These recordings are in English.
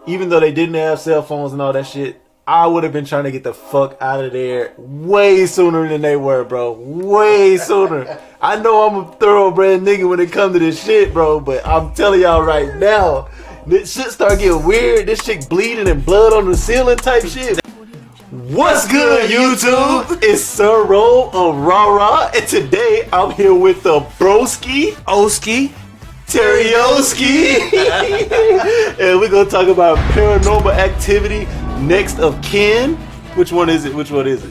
even though they didn't have cell phones and all that shit, I would have been trying to get the fuck out of there way sooner than they were, bro. Way sooner. I know I'm a thoroughbred nigga when it comes to this shit, bro, but I'm telling y'all right now, this shit start getting weird. This shit bleeding and blood on the ceiling type shit. What's good, YouTube? It's Sir Roll of RaRa, and today I'm here with the Broski, Oski, Oski, and we're gonna talk about Paranormal Activity, Next of Kin. Which one is it?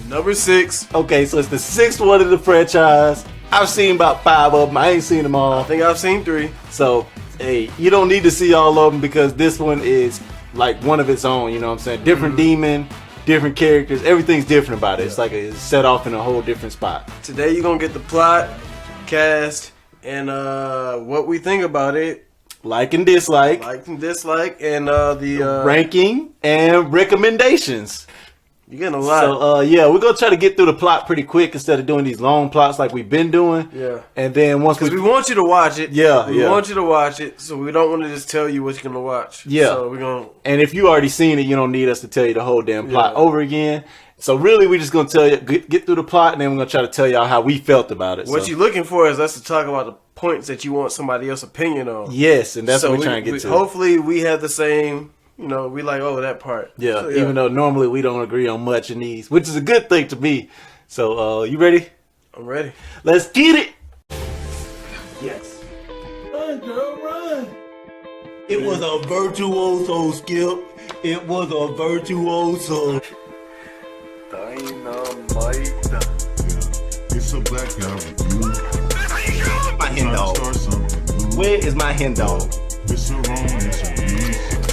number 6. Okay, so it's the 6th one in the franchise. I've seen about 5 of them. I ain't seen them all. I think I've seen 3. So, hey, you don't need to see all of them because this one is like one of its own. You know what I'm saying? Different demon, different characters. Everything's different about it. It's like it's set off in a whole different spot. Today you're gonna get the plot, cast, and what we think about it. Like and dislike. And the ranking and recommendations. You're getting a lot. So yeah, we're gonna try to get through the plot pretty quick instead of doing these long plots like we've been doing. Yeah. And then once we want you to watch it. Yeah, we want you to watch it, so we don't want to just tell you what you're gonna watch. Yeah. So we're gonna. And if you already seen it, you don't need us to tell you the whole damn plot over again. So really, we're just gonna tell you get through the plot, and then we're gonna try to tell y'all how we felt about it. What you're looking for is us to talk about the points that you want somebody else's opinion on. Yes, and that's what we're trying to get to. Hopefully, we have the same. You know, we like, oh, that part. Yeah, so, even though normally we don't agree on much in these, which is a good thing to me. So, you ready? I'm ready. Let's get it. Yes. Run, girl, run. It was a virtuoso, Skip. It was a virtuoso. Dynamite. It's a black guy review. My hen dog. Where is my hen dog? It's a wrong, it's a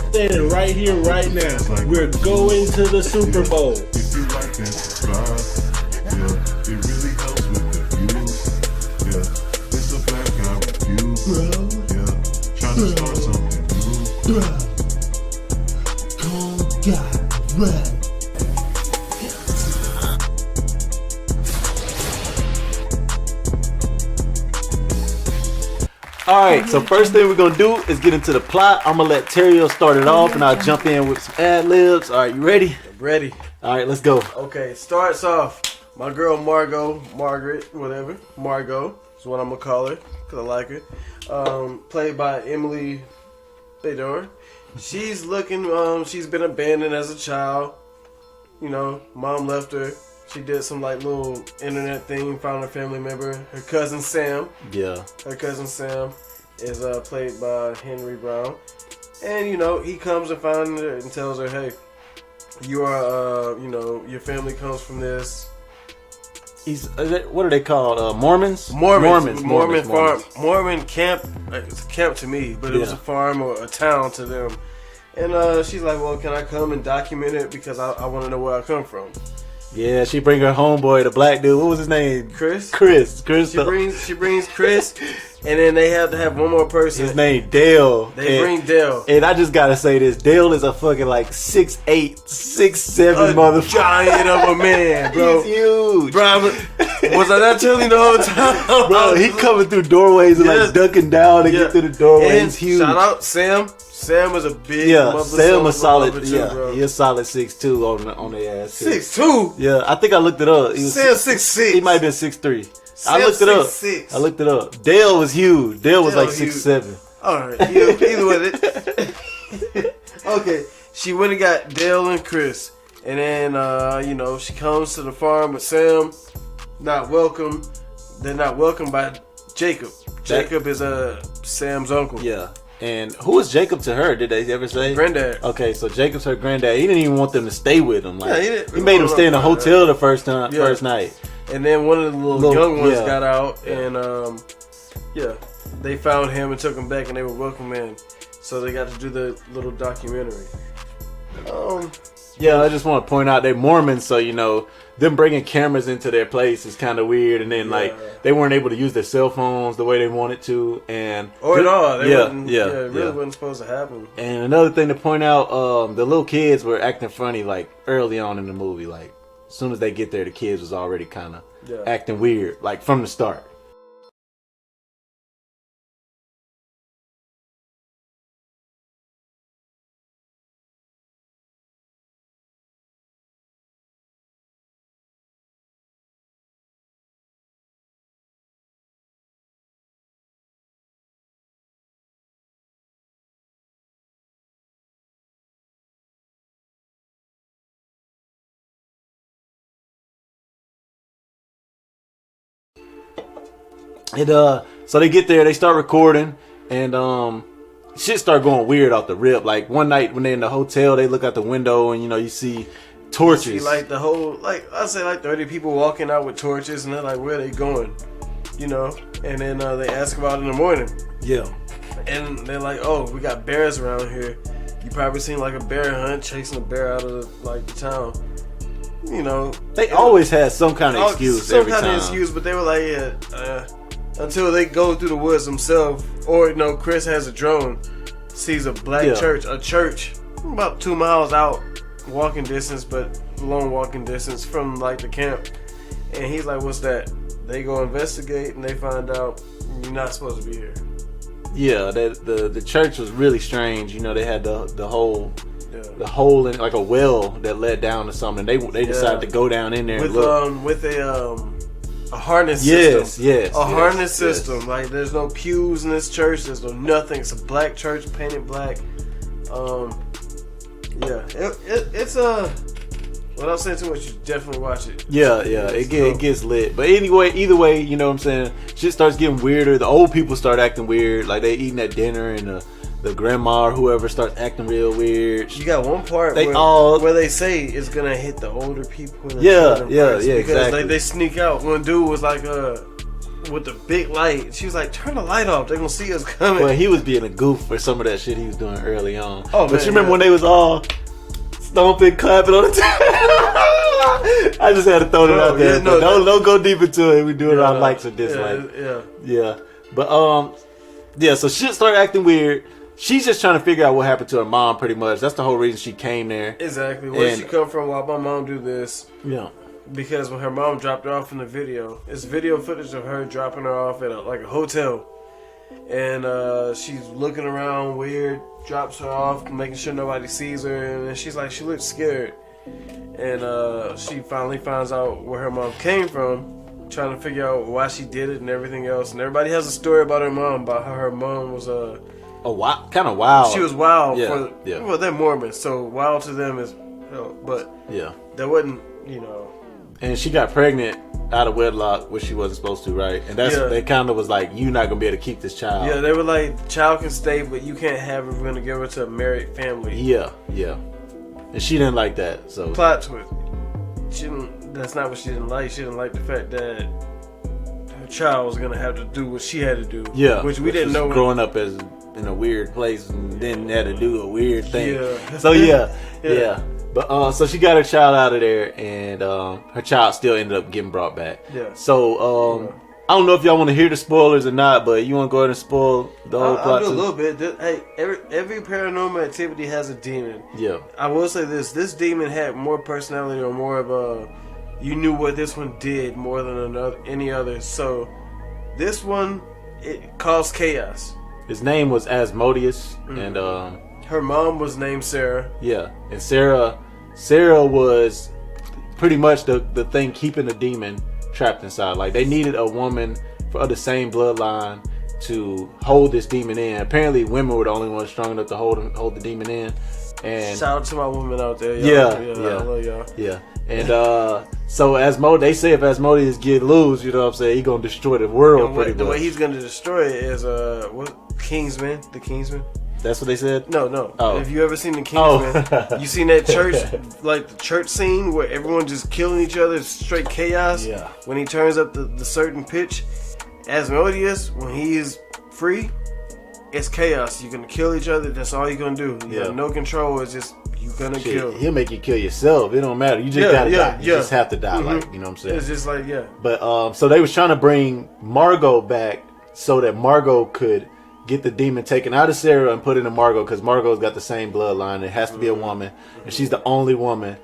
Standing right here, right now. We're going to the Super Bowl. If you like and subscribe, yeah, it really helps with the views. Yeah, it's a black guy review. Yeah, trying to start something new. Cold guy, right. Alright, so first thing we're going to do is get into the plot. I'm going to let Terrio start it off and I'll jump in with some ad-libs. Alright, you ready? I'm ready. Alright, let's go. Okay, starts off. My girl Margot is what I'm going to call her because I like her. Played by Emily Bador. She's looking, she's been abandoned as a child. You know, mom left her. She did some like little internet thing, found a family member. Her cousin Sam. Yeah. Her cousin Sam is played by Henry Brown. And, you know, he comes and finds her and tells her, hey, you are, you know, your family comes from this. What are they called? Mormons? Mormon farm. Mormon camp. It's a camp to me, but it was a farm or a town to them. And she's like, well, can I come and document it? Because I want to know where I come from. Yeah, she bring her homeboy, the black dude. What was his name? Chris. She brings Chris, and then they have to have one more person. His name Dale. They bring Dale. And I just gotta say this: Dale is a fucking like 6'8", 6'7" motherfucker. Giant of a man, bro. He's huge. Bro, was I not telling you the whole time? Bro, he coming through doorways and like ducking down to get through the doorway. He's huge. Shout out Sam. Sam was a big Sam was solid. Too, he a solid 6'2" on the ass. 6'2"? Yeah, I think I looked it up. He was Sam 6'6". He might have been 6'3". I looked it up. 6'6". I looked it up. Dale was huge. Dale was like 6'7". Alright, either with it. Okay, she went and got Dale and Chris. And then, you know, she comes to the farm with Sam. Not welcome. They're not welcomed by Jacob. Jacob is Sam's uncle. Yeah. And who was Jacob to her? Did they ever say? Granddad. Okay, so Jacob's her granddad. He didn't even want them to stay with him. Like, he made them stay in a hotel the first night. And then one of the little young ones got out, and they found him and took him back, and they were welcome in. So they got to do the little documentary. Yeah, I just want to point out they're Mormons, so you know them bringing cameras into their place is kind of weird. And then like they weren't able to use their cell phones the way they wanted to, and or at all. It really wasn't supposed to happen. And another thing to point out, the little kids were acting funny like early on in the movie. Like as soon as they get there, the kids was already kind of acting weird, like from the start. And so they get there, they start recording, and shit start going weird off the rip. Like one night when they're in the hotel, they look out the window and you see torches. You see, like the whole, like I say, like 30 people walking out with torches, and they're like, where are they going? And then they ask about it in the morning. Yeah. And they're like, oh, we got bears around here. You probably seen like a bear hunt chasing a bear out of the town. They always had some kind of excuse some every kind time. of excuse, but they were like, until they go through the woods themselves, or Chris has a drone, sees a black church about 2 miles out, walking distance, but long walking distance from like the camp, and he's like, what's that? They go investigate and they find out you're not supposed to be here. Yeah, the church was really strange. They had the hole in like a well that led down to something. They decided to go down in there with and look. With a harness system. Yes, harness system. Like there's no pews in this church. There's no nothing. It's a black church painted black. It's without saying too much, you definitely watch it. Yeah, it gets lit. But anyway, either way, you know what I'm saying? Shit starts getting weirder. The old people start acting weird. Like they eating at dinner and the grandma or whoever starts acting real weird. You got one part where they say it's gonna hit the older people. And the because exactly. They sneak out. One dude was like with the big light. She was like, turn the light off. They're gonna see us coming. Well, he was being a goof for some of that shit he was doing early on. Oh, but you remember when they was all stomping, clapping on the time? I just had to throw it out there. Yeah, no, don't go deep into it. We do it on likes or dislikes. Yeah. But so shit started acting weird. She's just trying to figure out what happened to her mom. Pretty much, that's the whole reason she came there. Exactly. Where she come from? Why my mom do this? Yeah. Because when her mom dropped her off in the video, it's video footage of her dropping her off at a hotel, and she's looking around weird. Drops her off, making sure nobody sees her, and then she looks scared. And she finally finds out where her mom came from, trying to figure out why she did it and everything else. And everybody has a story about her mom, about how her mom was kind of wild. She was wild. Yeah. Well, they're Mormons, so wild to them is but that wasn't And she got pregnant out of wedlock, which she wasn't supposed to, right? And they kind of was like, you're not gonna be able to keep this child. Yeah, they were like, the child can stay, but you can't have her. We're gonna give her to a married family. Yeah. And she didn't like that. So plot twist. That's not what she didn't like. She didn't like the fact that her child was gonna have to do what she had to do. Yeah, which we didn't know. Growing up as in a weird place and then had to do a weird thing. Yeah. So yeah. But so she got her child out of there, and her child still ended up getting brought back. Yeah. So I don't know if y'all want to hear the spoilers or not, but you want to go ahead and spoil the whole plot? I'll do a little bit. Hey, every Paranormal Activity has a demon. Yeah. I will say this: this demon had more personality, or more of a. You knew what this one did more than any other. So this one, it caused chaos. His name was Asmodeus, and her mom was named Sarah. Yeah, and Sarah was pretty much the thing keeping the demon trapped inside. Like they needed a woman of the same bloodline to hold this demon in. Apparently, women were the only ones strong enough to hold the demon in. And shout out to my women out there. Yeah. I love y'all. Yeah. And so they say if Asmodeus get loose, you know what I'm saying, he gonna destroy the world. The way he's gonna destroy it is Kingsman, the Kingsman. That's what they said? No. Oh. Have you ever seen the Kingsman? You seen that church, like the church scene where everyone just killing each other, straight chaos? Yeah. When he turns up the certain pitch, Asmodeus, when he is free, it's chaos. You're gonna kill each other. That's all you're gonna do. You have no control. It's just you're gonna kill. He'll make you kill yourself. It don't matter. You just gotta die. You just have to die. Mm-hmm. Like, you know what I'm saying? It's just like But so they was trying to bring Margot back so that Margot could get the demon taken out of Sarah and put it in Margot, because Margot's got the same bloodline. It has to be a woman, and she's the only woman.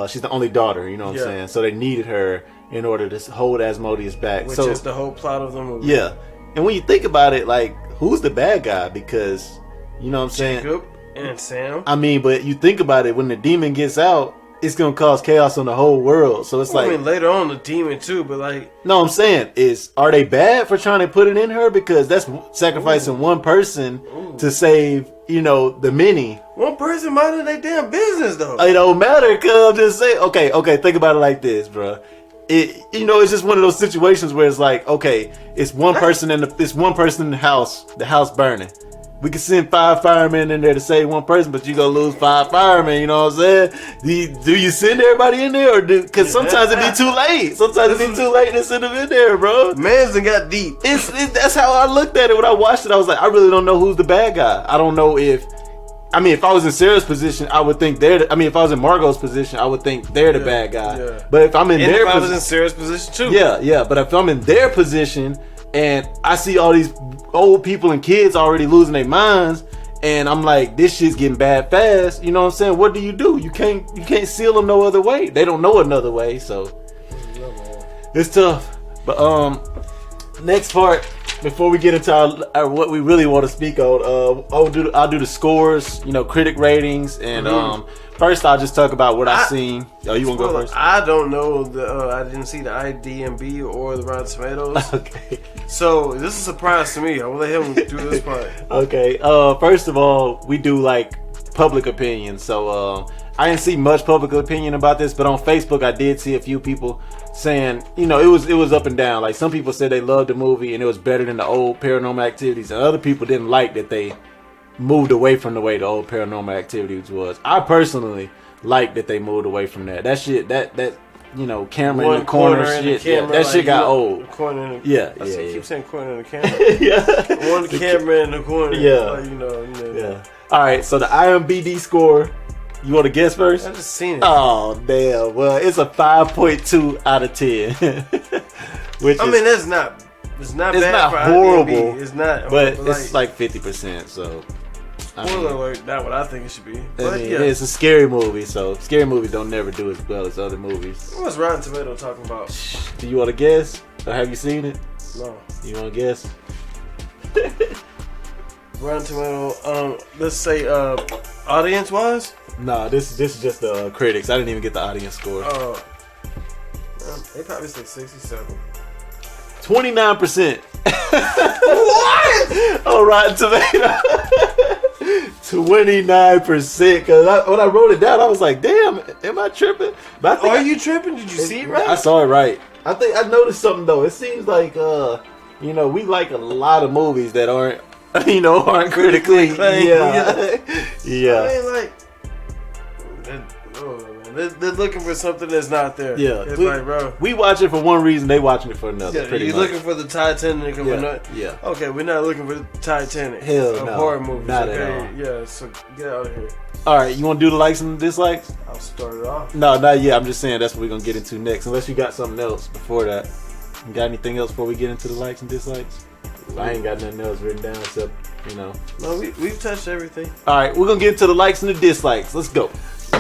She's the only daughter. You know what I'm saying? So they needed her in order to hold Asmodeus back. Which is the whole plot of the movie. Yeah, and when you think about it, like, who's the bad guy? Because you know what I'm saying? Jacob and Sam. I mean, but you think about it, when the demon gets out, it's gonna cause chaos on the whole world. So it's like, I mean, later on the demon too, but like, no, I'm saying are they bad for trying to put it in her? Because that's sacrificing one person to save, the many. One person minding their damn business though. It don't matter, cuz I'm just saying. Okay, think about it like this, bro. it's just one of those situations where it's like, okay, it's one person in the house down We can send 5 firemen in there to save one person, but you gonna lose 5 firemen. You know what I'm saying? Do you send everybody in there, or because sometimes it be too late. Sometimes it be too late to send them in there, bro. Man's done got deep. That's how I looked at it when I watched it. I was like, I really don't know who's the bad guy. I don't know if I was in Sarah's position, I would think if I was in Margot's position, I would think they're the bad guy. Yeah. But if I'm in their position, I was in Sarah's position too. Yeah. But if I'm in their position and I see all these old people and kids already losing their minds, and I'm like, this shit's getting bad fast. You know what I'm saying? What do? You can't seal them no other way. They don't know another way, so it's tough. But next part. Before we get into our what we really want to speak on, I'll do the scores, critic ratings, and first I'll just talk about what I've seen. Oh, you want to go first? I don't know I didn't see the IMDb or the Rotten Tomatoes. Okay. So this is a surprise to me. I will let him do this part. Okay. First of all, we do like public opinion. So I didn't see much public opinion about this, but on Facebook I did see a few people saying, it was up and down. Like some people said they loved the movie and it was better than the old Paranormal Activities, and other people didn't like that they moved away from the way the old Paranormal Activities was. I personally like that they moved away from that. That shit, that camera in the corner shit, that shit got old. Corner. Yeah. Keep saying corner in the camera. Yeah. One camera in the corner. Yeah. Yeah. All right. So the IMDb score. You want to guess first? I just seen it. Oh damn! Well, it's a 5.2 out of 10. Which it's not bad not for horrible. IMDb. It's not, but it's like 50%. So spoiler alert, not what I think it should be. But it's a scary movie, so scary movies don't never do as well as other movies. What's Rotten Tomato talking about? Do you want to guess, or have you seen it? No. You want to guess? Rotten Tomato. Let's say audience wise. Nah, this is just the critics. I didn't even get the audience score. They probably say 67. 29%. What? On Rotten Tomatoes. 29%. Because when I wrote it down, I was like, damn, am I tripping? But Are you tripping? Did you see it right? I saw it right. I think I noticed something though. It seems like we like a lot of movies that aren't critically acclaimed. Yeah. I mean, they're looking for something that's not there. Yeah, it's like, bro, we watch it for one reason, they watching it for another. Yeah, you're looking for the Titanic of Yeah. Okay, we're not looking for the Titanic. Hell no. Horror movies. Not okay? at all. Yeah, so get out of here. All right, you want to do the likes and dislikes? I'll start it off. No, not yet. I'm just saying that's what we're gonna get into next. Unless you got something else before that. You got anything else before we get into the likes and dislikes? I ain't got nothing else written down except No, we've touched everything. All right, we're gonna get into the likes and the dislikes. Let's go.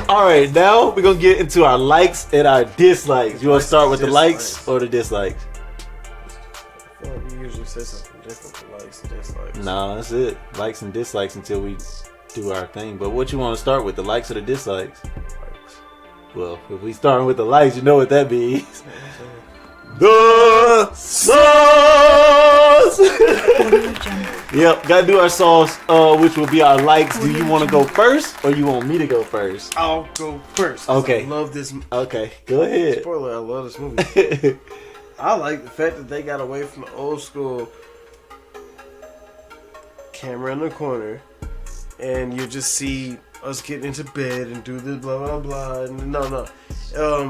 All right, now we're gonna get into our likes and our dislikes. You want to start with the likes or the dislikes? I feel like we usually say something different for likes and dislikes. Nah, that's it. Likes and dislikes until we do our thing. But what you want to start with, the likes or the dislikes? Likes. Well, if we starting with the likes, you know what that means. The sauce. Yep, gotta do our sauce, which will be our likes. Do you want to go first, or you want me to go first? I'll go first. Okay. I love this. Okay, go ahead. Spoiler: I love this movie. I like the fact that they got away from the old school camera in the corner, and you just see us getting into bed and do the blah blah blah. And no.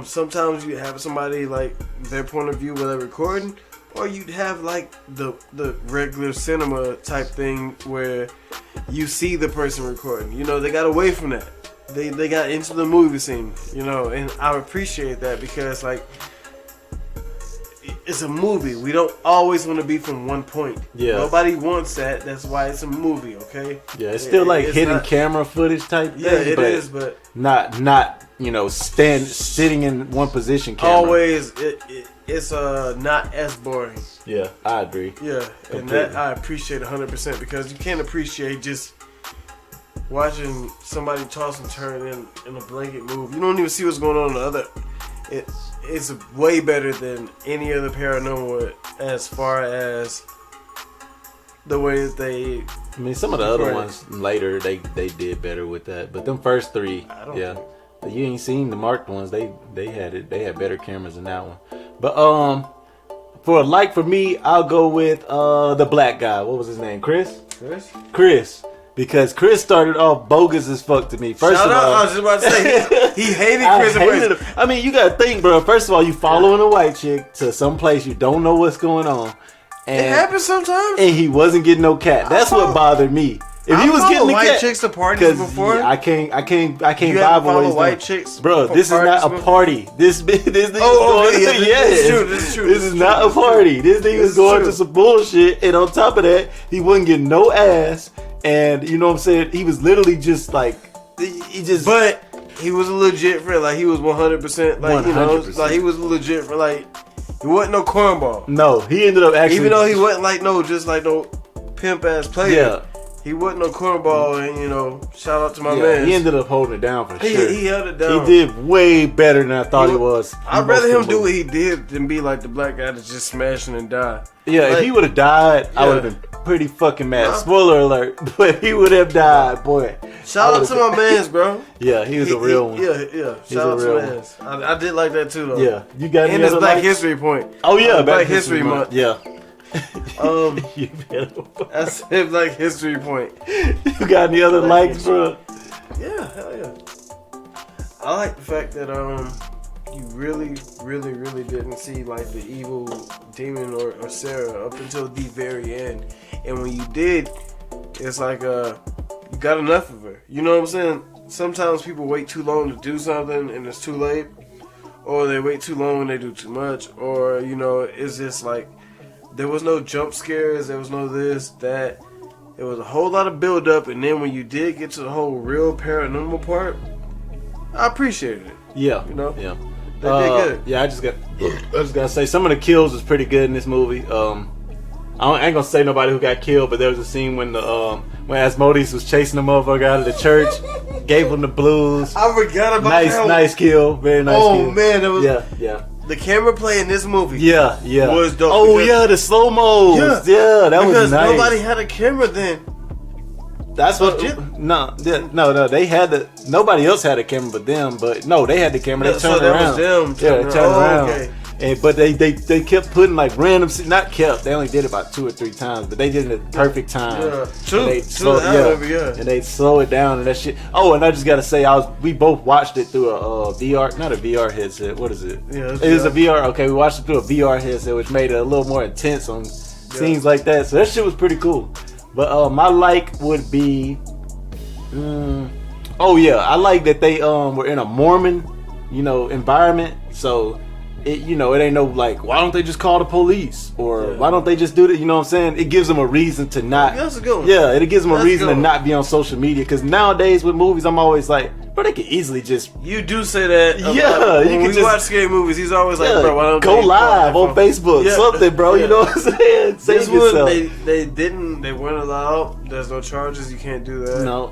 Sometimes you have somebody like their point of view while they're recording, or you'd have like the regular cinema type thing where you see the person recording. They got away from that. They got into the movie scene. And I appreciate that because like it's a movie. We don't always want to be from one point. Yeah. Nobody wants that. That's why it's a movie. Okay. Yeah, it's still like it's hidden camera footage type thing. Yeah, it is, but not sitting in one position camera. Always, it's not as boring. Yeah, I agree. Yeah, completely. And that I appreciate 100% because you can't appreciate just watching somebody toss and turn in a blanket move. You don't even see what's going on in the other. It's way better than any other paranormal as far as the way that they. I mean, some of the other ones later they did better with that, but them first three, yeah. You ain't seen the marked ones. They had better cameras than that one. But for a like for me, I'll go with the black guy. What was his name? Chris. Because Chris started off bogus as fuck to me. First Shout of out, all, I was just about to say he hated Chris. hated him. I mean, you gotta think, bro. First of all, you following a white chick to some place you don't know what's going on, and It happens sometimes. and he wasn't getting no cat. That's what bothered me. If he was getting the white cat, chicks to parties before. I can't You vibe haven't with what followed he's white doing. chicks, Bro, for this is not parties a before? party. This nigga Oh, going okay, to, yeah, this is yes. true, this is true, This this is is not true. a party. This nigga This was is going true. to some bullshit, and on top of that, he wasn't getting no ass. And you know what I'm saying? He was literally just like, he just. But he was a legit friend. Like he was 100%. Like 100%. like he was legit friend. Like he wasn't no cornball. No, he ended up actually. Even though he wasn't like no pimp ass player. Yeah. He wasn't no cornball, and shout out to my Yeah, man. he ended up holding it down for sure. He held it down. He did way better than I thought he was. I'd rather Most him of the do movie. what he did than be like the black guy that's just smashing and die. Yeah, if Like, he would have died, I Yeah. would have been pretty fucking mad. Nah. Spoiler alert, but he would have died, boy. Shout I out to would've my mans, bro. Yeah, he was a real one. Yeah. He's Shout a out to real mans. I did like that too, though. Yeah, you got any And it's other Black likes? History Point. Oh yeah, Black History Month. Yeah. You better- I said Black History Point. you got any other Black likes, bro? Yeah, hell yeah. I like the fact that you really, really, really didn't see like the evil demon or Sarah up until the very end, and when you did, it's like you got enough of her. You know what I'm saying? Sometimes people wait too long to do something and it's too late, or they wait too long and they do too much, or it's just like there was no jump scares, there was no this, that. It was a whole lot of build up, and then when you did get to the whole real paranormal part, I appreciated it. Yeah, Yeah. They did good. Yeah, I just gotta say some of the kills was pretty good in this movie. I ain't gonna say nobody who got killed, but there was a scene when when Asmodeus was chasing the motherfucker out of the church, gave him the blues. I forgot about that. Nice kill, very nice. Oh kill. man, that was Yeah. the camera play in this movie. Yeah. Was dope Oh because- yeah, the slow mo. Yeah, that was Because nice. nobody had a camera then. That's what. Legit? No. They had nobody else had a camera but them. But no, they had the camera. They Yeah, turned so that around. was them Yeah, turning they turned around. around. Okay. But they kept putting like random. Not kept. They only did it about 2 or 3 times. But they did it at the perfect time. Yeah. True. And they True. I remember, yeah. And they slow it down and that shit. Oh, and I just gotta say, we both watched it through a VR, not a VR headset. What is it? Yeah, it's it was a VR. VR. Okay, we watched it through a VR headset, which made it a little more intense on scenes like that. So that shit was pretty cool. But my like would be. Oh yeah, I like that they were in a Mormon, environment. So it ain't no like, why don't they just call the police or why don't they just do that? You know what I'm saying? It gives them a reason to not. That's a good one. Yeah, it gives them a That's a reason good to one. not be on social media. Because nowadays with movies, I'm always like, bro, they could easily just. You do say that. Yeah, you when can we just watch scary movies. He's always like, bro, why don't go they live call on their Facebook, Yeah. something, bro. Yeah. You know what I'm saying? This Save one, yourself. they weren't allowed. There's no charges. You can't do that. No.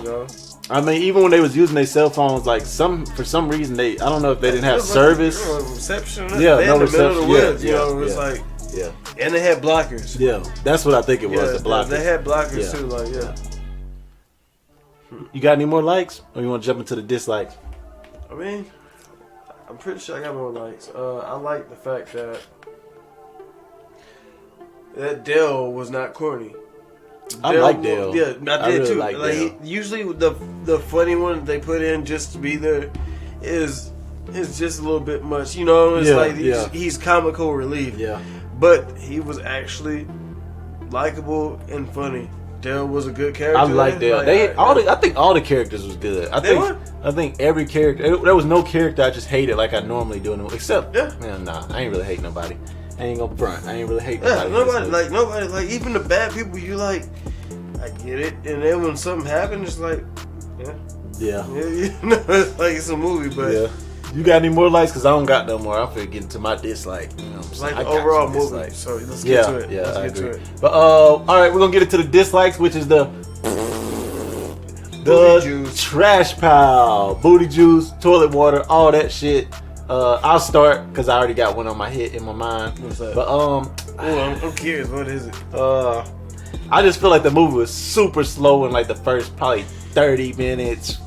No. I mean, even when they was using their cell phones, like for some reason I don't know if they didn't have service. Reception. Yeah, they no in the middle of the reception. woods. Yeah, It's yeah. like, Yeah, and they had blockers. yeah, that's what I think it was. Yeah, The block. they had blockers Yeah. too. Like, yeah. You got any more likes, or you want to jump into the dislikes? I mean, I'm pretty sure I got more likes. I like the fact that Dale was not corny. I like Dale. Yeah, I did really too. like Dale. Usually the funny one they put in just to be there is just a little bit much. It's Yeah, like yeah. he's comical relief. Yeah, But he was actually likable and funny. Dale was a good character. I like Dale. I think all the characters was good. I think every character. There was no character I just hated like I normally do, except man, nah, I ain't really hate nobody. I ain't gonna front. I ain't really hate nobody. Nobody like even the bad people. You like, I get it, and then when something happens, it's like, Yeah. it's like it's a movie, but Yeah. You got any more likes? Because I don't got no more. I'm finna get into my dislike. You know what I'm saying? like I the got overall some movie. dislikes. So let's get to it. Yeah, Let's I get to agree. it. But all right, we're gonna get into the dislikes, which is the Booty juice. trash pile, booty juice, toilet water, all that shit. I'll start because I already got one on my head in my mind. What's that? But I'm curious. What is it? I just feel like the movie was super slow in like the first probably 30 minutes.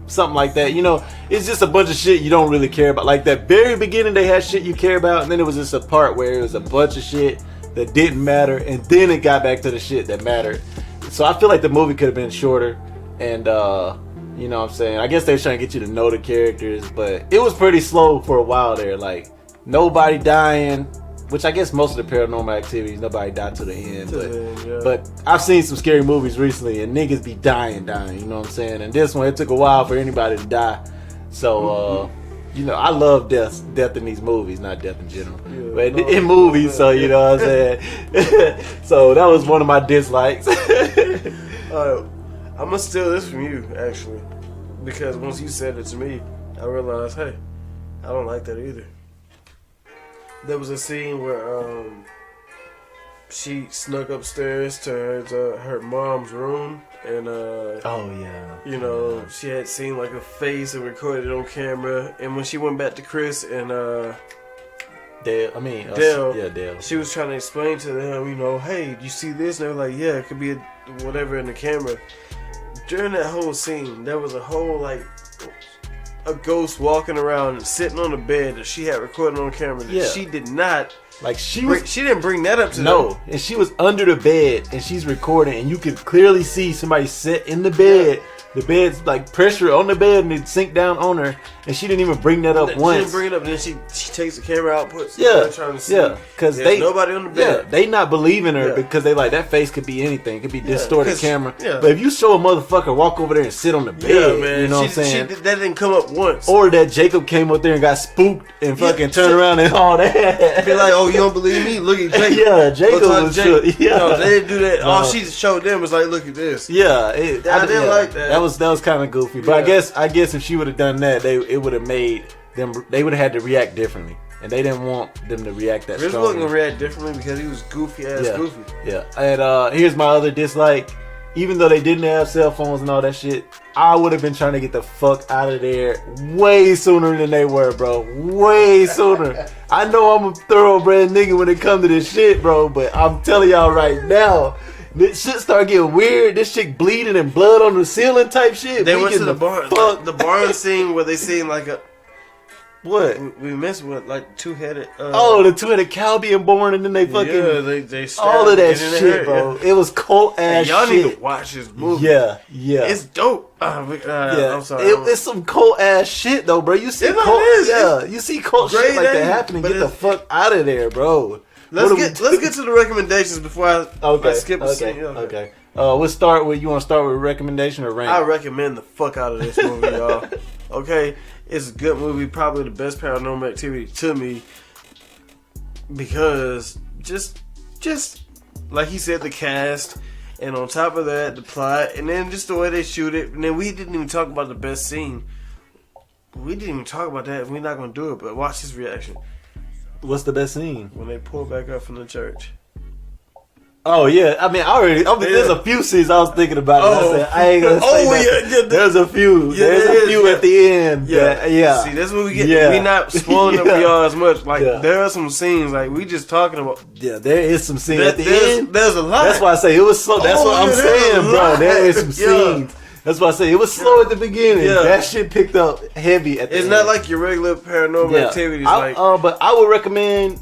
something like that. You know, it's just a bunch of shit you don't really care about. Like that very beginning, they had shit you care about, and then it was just a part where it was a bunch of shit that didn't matter, and then it got back to the shit that mattered. So I feel like the movie could have been shorter, and you know what I'm saying? I guess they were trying to get you to know the characters, but it was pretty slow for a while there. Like, nobody dying, which I guess most of the Paranormal Activities, nobody died to the end. But I've seen some scary movies recently, and niggas be dying, you know what I'm saying? And this one, it took a while for anybody to die. So, you know, I love death in these movies, not death in general. But in movies, so you know what I'm saying? So that was one of my dislikes. I'm gonna steal this from you, actually, because once you said it to me, I realized, hey, I don't like that either. There was a scene where she snuck upstairs to her mom's room, and you know, she had seen like a face and recorded it on camera. And when she went back to Chris and Dale, she was trying to explain to them, you know, hey, do you see this? And they were like, yeah, it could be whatever in the camera. During that whole scene, there was a whole like a ghost walking around and sitting on the bed that she had recorded on camera that she did not. Like she didn't bring that up to them. And she was under the bed and she's recording, and you could clearly see somebody sit in the bed. The bed's like pressure on the bed and it sink down on her, and she didn't even bring that up once. She didn't bring it up, and then she takes the camera out, puts trying to see. Because nobody on the bed. They not believing her because they like that face could be anything, it could be distorted camera. But if you show a motherfucker walk over there and sit on the bed, man, you know what I'm saying? That didn't come up once. Or that Jacob came up there and got spooked and fucking turned around and all that. Be like, oh, you don't believe me? Look at Jacob. Yeah, Jacob was shook. Yeah. No, they didn't do that. All she showed them was like, look at this. Yeah, I didn't like that. That was kind of goofy. But I guess if she would have done that, it would have made them. They would have had to react differently, and they didn't want them to react that. Chris wasn't gonna react differently because he was goofy. Yeah. And here's my other dislike. Even though they didn't have cell phones and all that shit, I would have been trying to get the fuck out of there way sooner than they were, bro. Way sooner. I know I'm a thoroughbred nigga when it comes to this shit, bro, but I'm telling y'all right now, this shit start getting weird. This shit bleeding and blood on the ceiling type shit. They went to the barn. The barn scene where they seen like a... What? We missed with like two-headed... the two-headed cow being born, and then they fucking... Yeah, they all of that shit, bro. It was cold ass y'all shit. Y'all need to watch this movie. Yeah. It's dope. I'm sorry. It's some cold ass shit, though, bro. You see you see cold shit like that happening. Get the fuck out of there, bro. Let's get to the recommendations before I skip a scene. Okay. We'll start with. You want to start with recommendation or rank? I recommend the fuck out of this movie, y'all. Okay, it's a good movie, probably the best Paranormal Activity to me, because just like he said, the cast, and on top of that, the plot, and then just the way they shoot it. And then we didn't even talk about the best scene. We didn't even talk about that. We're not gonna do it, but watch his reaction. What's the best scene? When they pull back up from the church. Oh yeah, I mean, there's a few scenes I was thinking about. I ain't gonna say there's a few. There's a few at the end. Yeah. See, that's what we get. Yeah. We not spoiling up for y'all as much. Like there are some scenes like we just talking about. Yeah, there is some scenes at the end. There's a lot. That's why I say it was slow. That's what I'm saying, bro. There is some scenes. That's why I say it was slow at the beginning. That shit picked up heavy at the end. It's not like your regular Paranormal Activities. But I would recommend.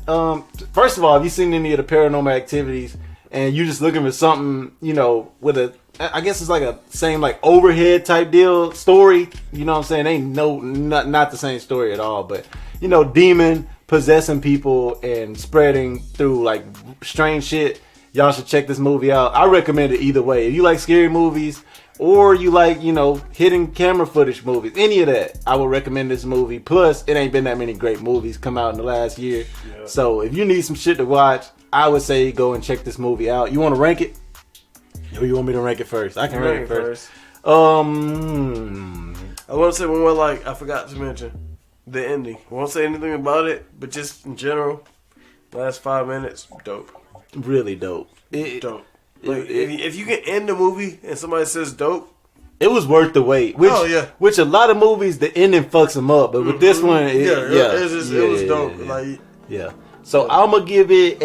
First of all, have you seen any of the Paranormal Activities? And you're just looking for something, you know, with I guess it's like a same like overhead type deal story. You know what I'm saying? Ain't not the same story at all. But you know, demon possessing people and spreading through like strange shit. Y'all should check this movie out. I recommend it either way. If you like scary movies or you like, you know, hidden camera footage movies, any of that, I would recommend this movie. Plus, it ain't been that many great movies come out in the last year. Yeah. So if you need some shit to watch, I would say go and check this movie out. You want to rank it? Or you want me to rank it first? I can rank it first. I want to say one more, like, I forgot to mention the ending. I won't say anything about it, but just in general, last 5 minutes, dope. Really dope. Dope. Like, if you can end the movie and somebody says dope, it was worth the wait. Which a lot of movies, the ending fucks them up. But with this one, it was dope. Like, So I'm gonna give it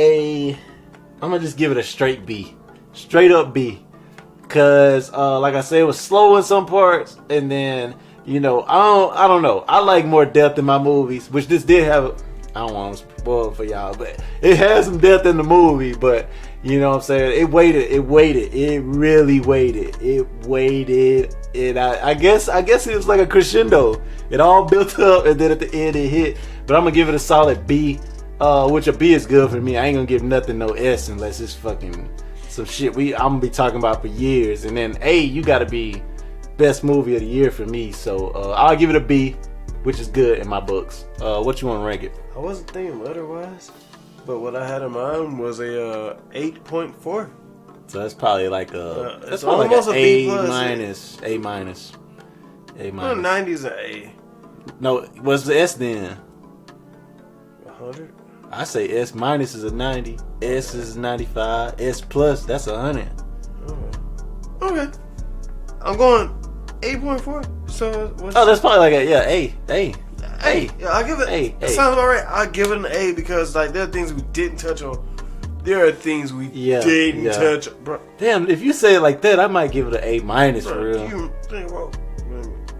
just give it a straight B, straight up B, cause like I said, it was slow in some parts, and then you know, I don't know. I like more depth in my movies, which this did have. I don't want to spoil it for y'all, but it has some depth in the movie. But you know what I'm saying? It waited. It really waited. And I guess it was like a crescendo. It all built up, and then at the end it hit. But I'm gonna give it a solid B, which a B is good for me. I ain't gonna give nothing no S unless it's fucking some shit I'm gonna be talking about for years. And then A, you gotta be best movie of the year for me. So I'll give it a B, which is good in my books. What you want to rank it? I wasn't thinking letter-wise, but what I had in mind was a 8.4. So that's probably like a it's almost like a B plus. A minus. Well, 90's an A. No, what's the S then? 100. I say S minus is a 90. S is 95. S plus, that's 100. Okay. I'm going 8.4. So what's that's probably like a A. Yeah, I'll give it A. That sounds about right. I'll give it an A because like there are things we didn't touch on. There are things we didn't touch, bro. Damn, if you say it like that, I might give it an A minus for real. You think, bro,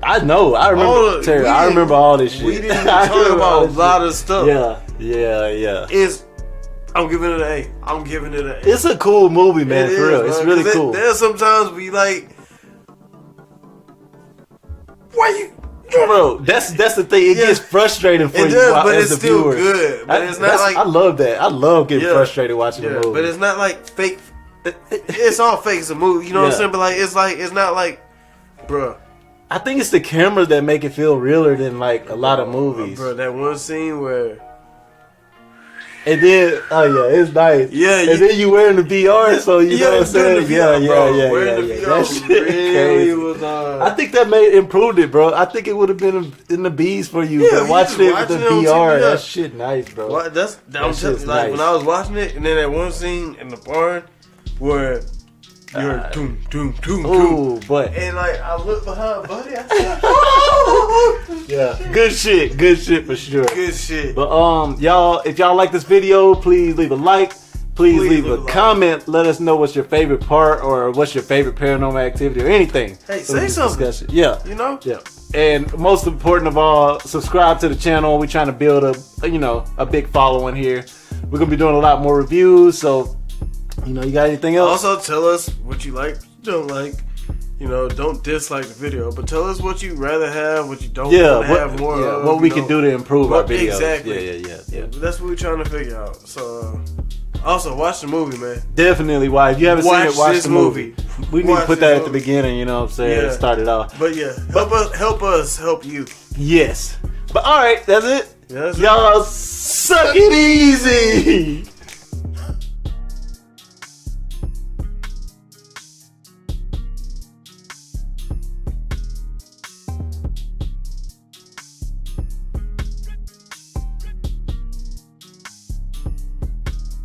I know. I remember Terry. I remember all this shit. We didn't talk about a lot of stuff. Yeah. I'm giving it an A. I'm giving it an A. It's a cool movie, man. For real, it's really cool. There's sometimes we like, why you? Bro, that's the thing. It gets frustrating for it you does, but as it's the still viewer. good. But it's not like I love that. I love getting frustrated watching the movie. But it's not like fake. It's all fake. It's a movie. You know what I'm saying? But like it's not like, bro. I think it's the cameras that make it feel realer than like a lot of movies. Bro, that one scene where. And then, it's nice. Yeah, and then you wearing the VR, so you know what I'm saying? Yeah. That shit really was. I think that improved it, bro. I think it would have been in the B's for you, but watching it with the VR, that shit nice, bro. I'm telling you, like when I was watching it, and then that one scene in the barn where. You heard toom, toom, toom, toom. But and like I looked behind Buddy, I said, yeah, good shit for sure. Good shit. But y'all, if y'all like this video, please leave a like. Please leave a comment. Let us know what's your favorite part or what's your favorite paranormal activity or anything. Hey, say something. Discuss it. Yeah, you know. Yeah. And most important of all, subscribe to the channel. We're trying to build a big following here. We're gonna be doing a lot more reviews, so. You got anything else? Also, tell us what you like, don't like. Don't dislike the video, but tell us what you'd rather have, what you don't want to have more of. What we can do to improve our videos. Exactly. Yeah. That's what we're trying to figure out. So, also, watch the movie, man. Definitely. Why? If you haven't seen it, watch the movie. We need to put that at the beginning, you know what I'm saying? Yeah. Start it off. But yeah, help us help you. Yes. But alright, that's it. Yeah, y'all suck it easy.